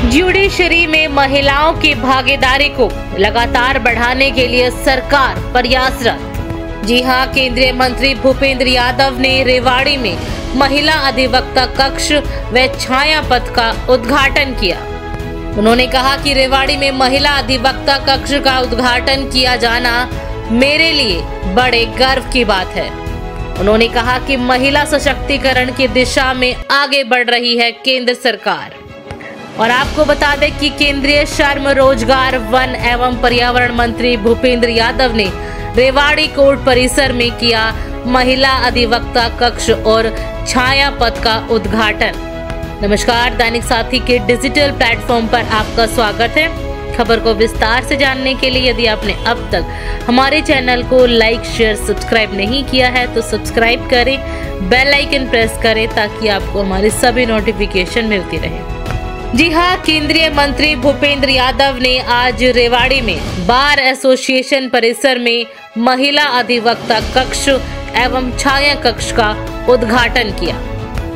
Judiciary में महिलाओं की भागीदारी को लगातार बढ़ाने के लिए सरकार प्रयासरत। जी हां, केंद्रीय मंत्री भूपेंद्र यादव ने रेवाड़ी में महिला अधिवक्ता कक्ष व छाया पथ का उद्घाटन किया। उन्होंने कहा कि रेवाड़ी में महिला अधिवक्ता कक्ष का उद्घाटन किया जाना मेरे लिए बड़े गर्व की बात है। उन्होंने कहा कि महिला सशक्तिकरण की दिशा में आगे बढ़ रही है केंद्र सरकार। और आपको बता दें कि केंद्रीय श्रम, रोजगार, वन एवं पर्यावरण मंत्री भूपेंद्र यादव ने रेवाड़ी कोर्ट परिसर में किया महिला अधिवक्ता कक्ष और छाया पथ का उद्घाटन। नमस्कार, दैनिक साथी के डिजिटल प्लेटफॉर्म पर आपका स्वागत है। खबर को विस्तार से जानने के लिए यदि आपने अब तक हमारे चैनल को लाइक, शेयर, सब्सक्राइब नहीं किया है तो सब्सक्राइब करें, बेल आइकन प्रेस करें ताकि आपको हमारी सभी नोटिफिकेशन मिलती रहे। जी हां, केंद्रीय मंत्री भूपेंद्र यादव ने आज रेवाड़ी में बार एसोसिएशन परिसर में महिला अधिवक्ता कक्ष एवं छाया कक्ष का उद्घाटन किया।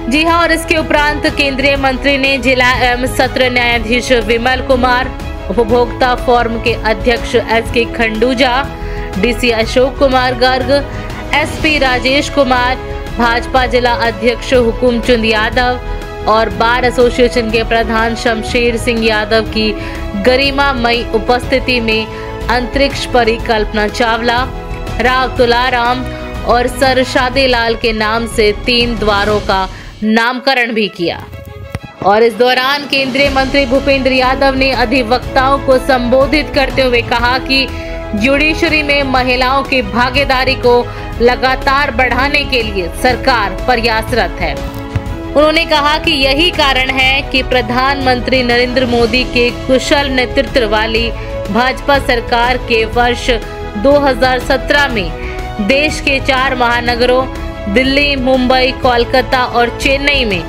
जी हां, और इसके उपरांत केंद्रीय मंत्री ने जिला एवं सत्र न्यायाधीश विमल कुमार, उपभोक्ता फोरम के अध्यक्ष SK Khanduja, DC Ashok Kumar Garg, SP Rajesh Kumar, Bhajpa जिला अध्यक्ष हुकुम चंद यादव और बार एसोसिएशन के प्रधान शमशेर सिंह यादव की गरिमामयी उपस्थिति में अंतरिक्ष परी कल्पना चावला, राव तुलाराम और सर शादीलाल के नाम से 3 द्वारों का नामकरण भी किया। और इस दौरान केंद्रीय मंत्री भूपेंद्र यादव ने अधिवक्ताओं को संबोधित करते हुए कहा कि ज्यूडिशरी में महिलाओं की भागीदारी को लगातार बढ़ाने के लिए सरकार प्रयासरत है। उन्होंने कहा कि यही कारण है कि प्रधानमंत्री नरेंद्र मोदी के कुशल नेतृत्व वाली भाजपा सरकार के वर्ष 2017 में देश के 4 महानगरों दिल्ली, मुंबई, कोलकाता और चेन्नई में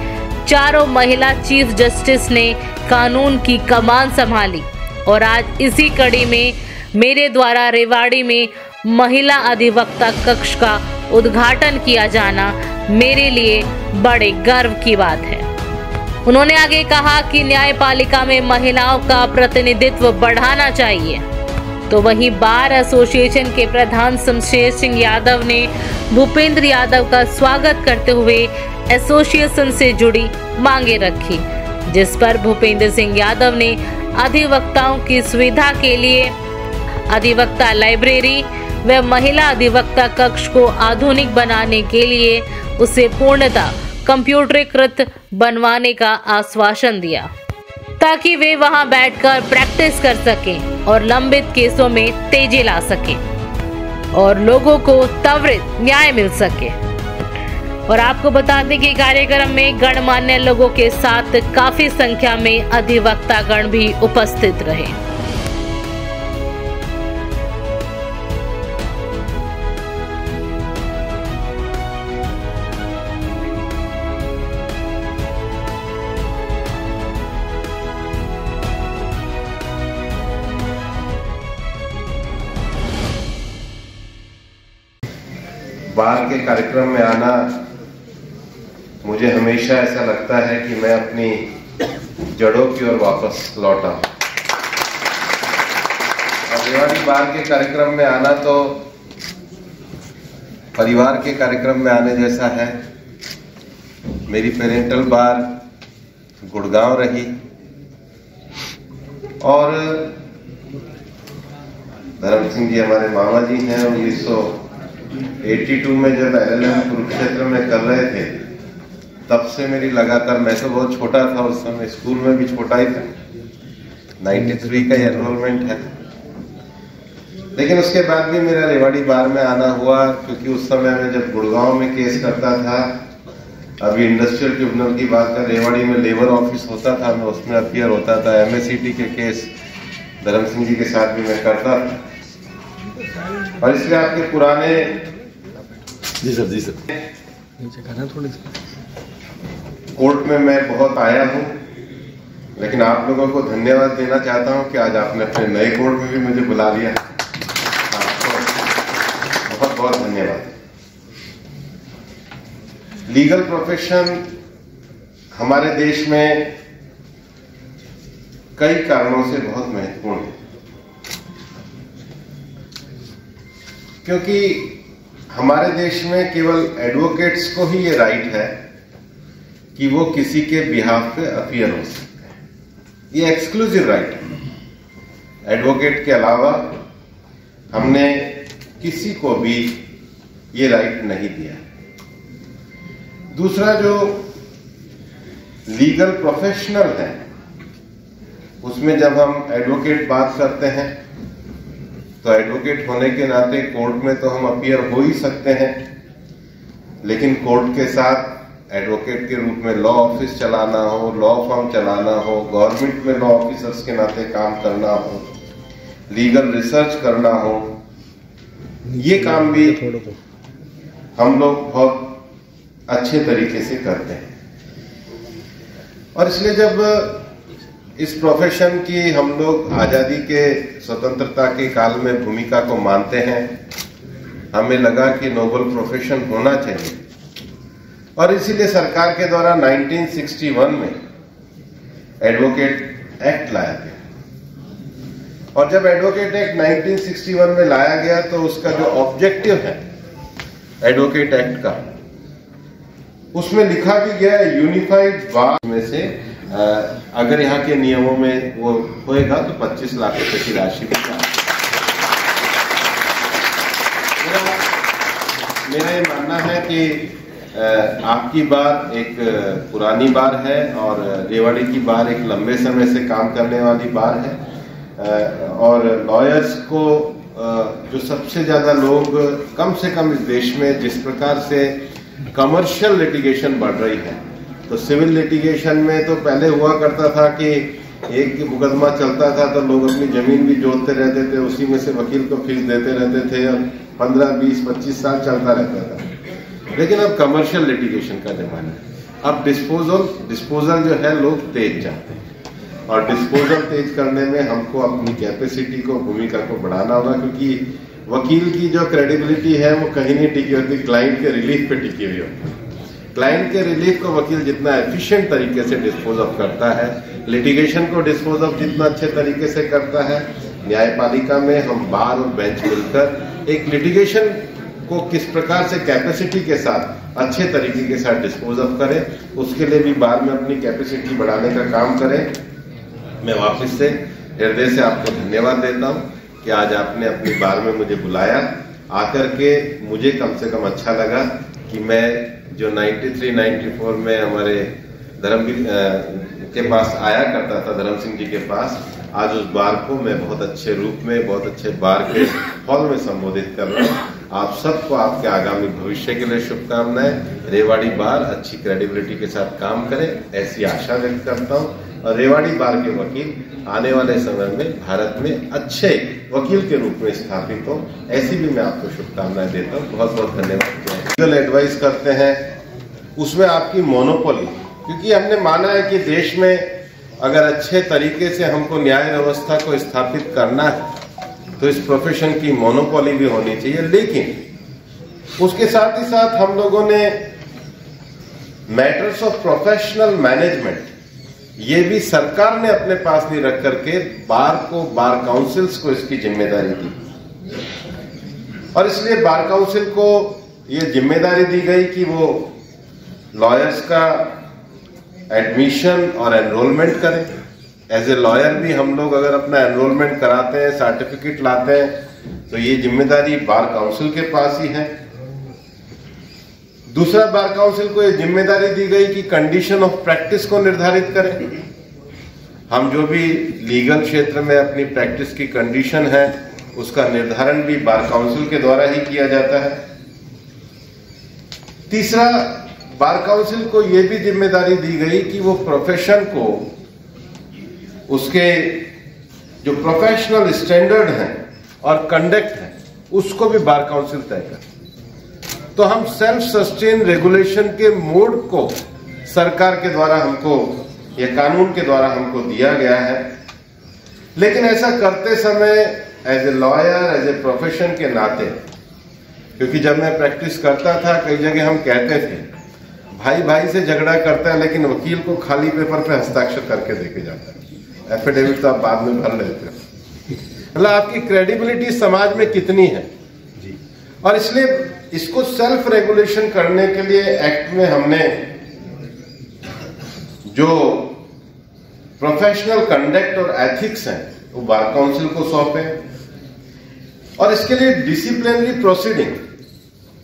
4 महिला चीफ जस्टिस ने कानून की कमान संभाली। और आज इसी कड़ी में मेरे द्वारा रेवाड़ी में महिला अधिवक्ता कक्ष का उद्घाटन किया जाना मेरे लिए बड़े गर्व की बात है। उन्होंने आगे कहा कि न्यायपालिका में महिलाओं का प्रतिनिधित्व बढ़ाना चाहिए। तो वहीं बार एसोसिएशन के प्रधान शमशेर सिंह यादव ने भूपेंद्र यादव का स्वागत करते हुए एसोसिएशन से जुड़ी मांगे रखी, जिस पर भूपेंद्र सिंह यादव ने अधिवक्ताओं की सुविधा के लिए अधिवक्ता लाइब्रेरी व महिला अधिवक्ता कक्ष को आधुनिक बनाने के लिए उसे पूर्णतः कंप्यूटरीकृत बनवाने का आश्वासन दिया ताकि वे वहां बैठकर प्रैक्टिस कर सकें और लंबित केसों में तेजी ला सकें और लोगों को त्वरित न्याय मिल सके। और आपको बता दें कि कार्यक्रम में गणमान्य लोगों के साथ काफी संख्या में अधिवक्ता गण भी उपस्थित रहे। बार के कार्यक्रम में आना मुझे हमेशा ऐसा लगता है कि मैं अपनी जड़ों की ओर वापस लौटा। और रेवाड़ी बार के कार्यक्रम में आना तो परिवार के कार्यक्रम में आने जैसा है। मेरी पेरेंटल बार गुड़गांव रही और धर्म सिंह जी हमारे मामा जी हैं। 1982 में जब LLM कुरुक्षेत्र में कर रहे थे तब से मेरी लगातार, मैं तो बहुत छोटा था उस समय, स्कूल में भी छोटा ही था, 93 का एनरोलमेंट है। लेकिन उसके बाद भी मेरा रेवाड़ी बार में आना हुआ क्योंकि उस समय मैं जब गुड़गांव में केस करता था, अभी इंडस्ट्रियल ट्रिब्यूनल की बात कर, रेवाड़ी में लेबर ऑफिस होता था, मैं उसमें अपीयर होता था। MACT के केस धर्म सिंह जी के साथ भी मैं करता था। और इसलिए आपके पुराने जी सर कोर्ट में मैं बहुत आया हूं, लेकिन आप लोगों को धन्यवाद देना चाहता हूं कि आज आपने अपने नए कोर्ट में भी मुझे बुला लिया। आपको बहुत बहुत धन्यवाद। लीगल प्रोफेशन हमारे देश में कई कारणों से बहुत महत्वपूर्ण है, क्योंकि हमारे देश में केवल एडवोकेट्स को ही ये राइट है कि वो किसी के बिहाफ पे अपीयर हो सकते हैं। ये एक्सक्लूसिव राइट है। एडवोकेट के अलावा हमने किसी को भी ये राइट नहीं दिया। दूसरा, जो लीगल प्रोफेशनल है, उसमें जब हम एडवोकेट बात करते हैं तो एडवोकेट होने के नाते कोर्ट में तो हम अपीयर हो ही सकते हैं, लेकिन कोर्ट के साथ एडवोकेट के रूप में लॉ ऑफिस चलाना हो, लॉ फर्म चलाना हो, गवर्नमेंट में लॉ ऑफिसर्स के नाते काम करना हो, लीगल रिसर्च करना हो, ये काम भी हम लोग बहुत अच्छे तरीके से करते हैं। और इसलिए जब इस प्रोफेशन की हम लोग आजादी के स्वतंत्रता के काल में भूमिका को मानते हैं, हमें लगा कि नोबल प्रोफेशन होना चाहिए, और इसीलिए सरकार के द्वारा 1961 में एडवोकेट एक्ट लाया गया। और जब एडवोकेट एक्ट 1961 में लाया गया तो उसका जो ऑब्जेक्टिव है एडवोकेट एक्ट का, उसमें लिखा भी गया यूनिफाइड बार में से अगर यहाँ के नियमों में वो होएगा तो 25 लाख रुपए की राशि भी। मेरा ये मानना है कि आपकी बार एक पुरानी बार है और रेवाड़ी की बार एक लंबे समय से काम करने वाली बार है, और लॉयर्स को जो सबसे ज्यादा लोग कम से कम इस देश में जिस प्रकार से कमर्शियल लिटिगेशन बढ़ रही है, तो सिविल लिटिगेशन में तो पहले हुआ करता था कि एक मुकदमा चलता था तो लोग अपनी जमीन भी जोतते रहते थे, उसी में से वकील को फीस देते रहते थे, और 15, 20, 25 साल चलता रहता था। लेकिन अब कमर्शियल लिटिगेशन का जमाना है। अब डिस्पोजल जो है लोग तेज चाहते हैं, और डिस्पोजल तेज करने में हमको अपनी कैपेसिटी को, भूमिका को बढ़ाना होगा, क्योंकि वकील की जो क्रेडिबिलिटी है वो कहीं नहीं टिकी होती, क्लाइंट के रिलीफ पे टिकी हुई होती है। क्लाइंट के रिलीफ को वकील जितना एफिशिएंट तरीके से डिस्पोज ऑफ करता है, लिटिगेशन को डिस्पोज ऑफ जितना अच्छे तरीके से करता है, न्यायपालिका में हम बार और बेंच मिलकर एक लिटिगेशन को किस प्रकार से कैपेसिटी के साथ अच्छे तरीके के साथ डिस्पोज ऑफ करें, उसके लिए भी बार में अपनी कैपेसिटी बढ़ाने का काम करें। मैं वापस से हृदय से आपको धन्यवाद देता हूं कि आज आपने अपनी बार में मुझे बुलाया। आकर के मुझे कम से कम अच्छा लगा कि मैं जो 93-94 में हमारे धर्मवीर के पास आया करता था, धर्म सिंह जी के पास, आज उस बार को मैं बहुत अच्छे रूप में, बहुत अच्छे बार के हॉल में संबोधित कर रहा हूँ। आप सबको आपके आगामी भविष्य के लिए शुभकामनाएं। रेवाड़ी बार अच्छी क्रेडिबिलिटी के साथ काम करे, ऐसी आशा व्यक्त करता हूँ, और रेवाड़ी बार के वकील आने वाले समय में भारत में अच्छे वकील के रूप में स्थापित हो, ऐसी भी मैं आपको शुभकामनाएं देता हूँ। बहुत बहुत धन्यवाद। लीगल एडवाइस करते हैं, उसमें आपकी मोनोपोली, क्योंकि हमने माना है कि देश में अगर अच्छे तरीके से हमको न्याय व्यवस्था को स्थापित करना है तो इस प्रोफेशन की मोनोपोली भी होनी चाहिए। लेकिन उसके साथ ही साथ हम लोगों ने मैटर्स ऑफ प्रोफेशनल मैनेजमेंट, ये भी सरकार ने अपने पास नहीं रख करके बार को, बार काउंसिल्स को इसकी जिम्मेदारी दी, और इसलिए बार काउंसिल को ये जिम्मेदारी दी गई कि वो लॉयर्स का एडमिशन और एनरोलमेंट करें। एज ए लॉयर भी हम लोग अगर अपना एनरोलमेंट कराते हैं, सर्टिफिकेट लाते हैं, तो ये जिम्मेदारी बार काउंसिल के पास ही है। दूसरा, बार काउंसिल को ये जिम्मेदारी दी गई कि कंडीशन ऑफ प्रैक्टिस को निर्धारित करें। हम जो भी लीगल क्षेत्र में अपनी प्रैक्टिस की कंडीशन है, उसका निर्धारण भी बार काउंसिल के द्वारा ही किया जाता है। तीसरा, बार काउंसिल को यह भी जिम्मेदारी दी गई कि वो प्रोफेशन को, उसके जो प्रोफेशनल स्टैंडर्ड है और कंडक्ट है, उसको भी बार काउंसिल तय करे। तो हम सेल्फ सस्टेन रेगुलेशन के मोड को सरकार के द्वारा हमको, या कानून के द्वारा हमको दिया गया है। लेकिन ऐसा करते समय as a lawyer, as a profession के नाते, क्योंकि जब मैं प्रैक्टिस करता था कई जगह हम कहते थे भाई भाई से झगड़ा करता है लेकिन वकील को खाली पेपर पे हस्ताक्षर करके देके जाता है। एफिडेविट तो आप बाद में भर लेते हो। मतलब आपकी क्रेडिबिलिटी समाज में कितनी है जी। और इसलिए इसको सेल्फ रेगुलेशन करने के लिए एक्ट में हमने जो प्रोफेशनल कंडक्ट और एथिक्स हैं वो बार काउंसिल को सौंपे, और इसके लिए डिसिप्लिनरी प्रोसीडिंग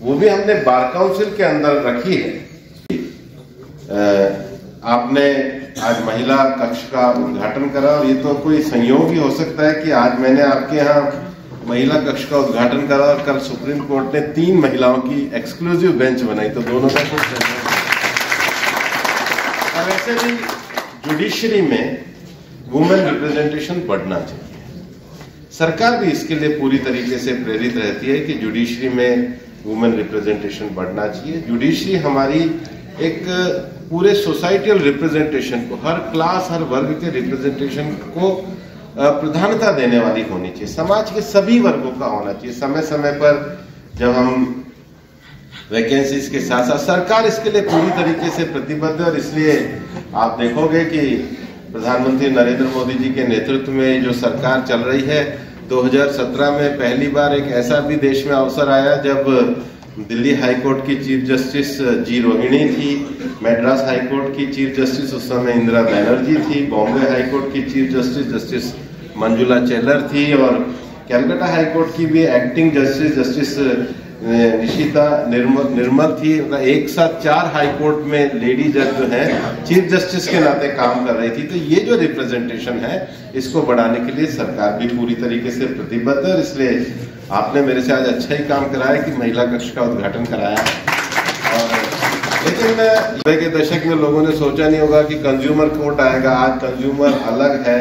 वो भी हमने बार काउंसिल के अंदर रखी है। आपने आज महिला कक्ष का उद्घाटन करा, और ये तो कोई संयोग ही हो सकता है कि आज मैंने आपके यहाँ महिला कक्ष का उद्घाटन करा और कल सुप्रीम कोर्ट ने 3 महिलाओं की एक्सक्लूसिव बेंच बनाई, तो दोनों का कुछ और ऐसे भी जुडिशरी में वुमेन रिप्रेजेंटेशन बढ़ना चाहिए। सरकार भी इसके लिए पूरी तरीके से प्रेरित रहती है कि जुडिशरी में वुमेन रिप्रेजेंटेशन बढ़ना चाहिए। जुडिशरी हमारी एक पूरे सोसाइटियल रिप्रेजेंटेशन को, हर क्लास हर वर्ग के रिप्रेजेंटेशन को प्रधानता देने वाली होनी चाहिए, समाज के सभी वर्गों का होना चाहिए। समय समय पर जब हम वैकेंसीज के साथ साथ सरकार इसके लिए पूरी तरीके से प्रतिबद्ध है, और इसलिए आप देखोगे कि प्रधानमंत्री नरेंद्र मोदी जी के नेतृत्व में जो सरकार चल रही है, 2017 में पहली बार एक ऐसा भी देश में अवसर आया जब दिल्ली हाईकोर्ट की चीफ जस्टिस जी रोहिणी थी, मद्रास हाईकोर्ट की चीफ जस्टिस उस समय इंदिरा बैनर्जी थी, बॉम्बे हाईकोर्ट की चीफ जस्टिस जस्टिस मंजुला चेलर थी, और कलकत्ता हाईकोर्ट की भी एक्टिंग जस्टिस जस्टिस निशिता निर्मल थी। एक साथ 4 हाईकोर्ट में लेडी जज जो है चीफ जस्टिस के नाते काम कर रही थी। तो ये जो रिप्रेजेंटेशन है इसको बढ़ाने के लिए सरकार भी पूरी तरीके से प्रतिबद्ध है, इसलिए आपने मेरे से आज अच्छा ही काम कराया कि महिला कक्ष का उद्घाटन कराया। और लेकिन 90 के दशक में लोगों ने सोचा नहीं होगा कि कंज्यूमर कोर्ट आएगा। आज कंज्यूमर अलग है,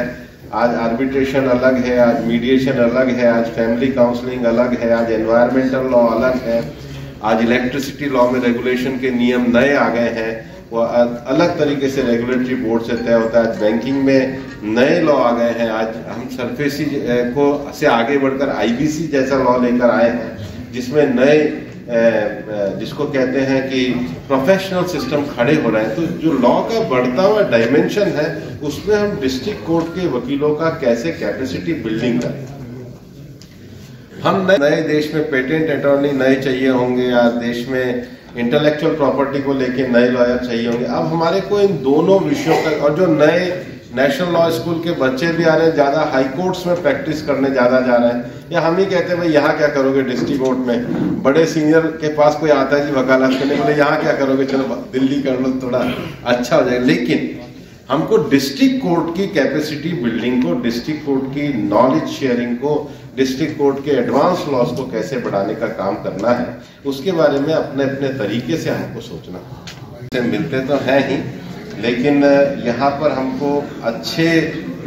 आज आर्बिट्रेशन अलग है, आज मीडिएशन अलग है, आज फैमिली काउंसलिंग अलग है, आज एनवायरमेंटल लॉ अलग है, आज इलेक्ट्रिसिटी लॉ में रेगुलेशन के नियम नए आ गए हैं, वो अलग तरीके से रेगुलेटरी बोर्ड से तय होता है। आज बैंकिंग में नए लॉ आ गए हैं, आज हम सरफेसी को से आगे बढ़कर आईबीसी जैसा लॉ लेकर आए हैं जिसमें नए जिसको कहते हैं कि प्रोफेशनल सिस्टम खड़े हो रहे हैं। तो जो लॉ का बढ़ता हुआ डायमेंशन है उसमें हम डिस्ट्रिक्ट कोर्ट के वकीलों का कैसे कैपेसिटी बिल्डिंग करें। हम नए देश में पेटेंट अटॉर्नी नए चाहिए होंगे, आज देश में इंटेलेक्चुअल प्रॉपर्टी को लेके नए लॉयर चाहिए होंगे। अब हमारे को इन दोनों विषयों का, और जो नए नेशनल लॉ स्कूल के बच्चे भी आ रहे हैं, ज्यादा हाई कोर्ट्स में प्रैक्टिस करने ज्यादा जा रहे हैं, या हम ही कहते हैं भाई यहाँ क्या करोगे डिस्ट्रिक्ट कोर्ट में, बड़े सीनियर के पास कोई आता है जी वकालत करने, बोले यहाँ क्या करोगे, चलो दिल्ली कर लो थोड़ा अच्छा हो जाएगा। लेकिन हमको डिस्ट्रिक्ट कोर्ट की कैपेसिटी बिल्डिंग को, डिस्ट्रिक्ट कोर्ट की नॉलेज शेयरिंग को, डिस्ट्रिक्ट कोर्ट के एडवांस लॉज को कैसे बढ़ाने का काम करना है, उसके बारे में अपने अपने तरीके से हमको सोचना। मिलते तो हैं ही, लेकिन यहाँ पर हमको अच्छे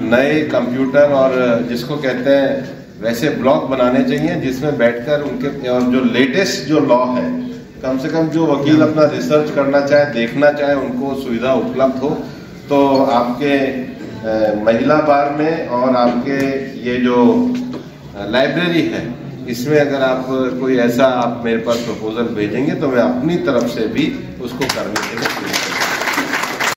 नए कंप्यूटर और जिसको कहते हैं वैसे ब्लॉक बनाने चाहिए जिसमें बैठकर उनके, और जो लेटेस्ट जो लॉ है, कम से कम जो वकील अपना रिसर्च करना चाहे, देखना चाहे, उनको सुविधा उपलब्ध हो। तो आपके महिला बार में और आपके ये जो लाइब्रेरी है इसमें अगर आप कोई ऐसा आप मेरे पास प्रपोजल भेजेंगे तो मैं अपनी तरफ से भी उसको करने के लिए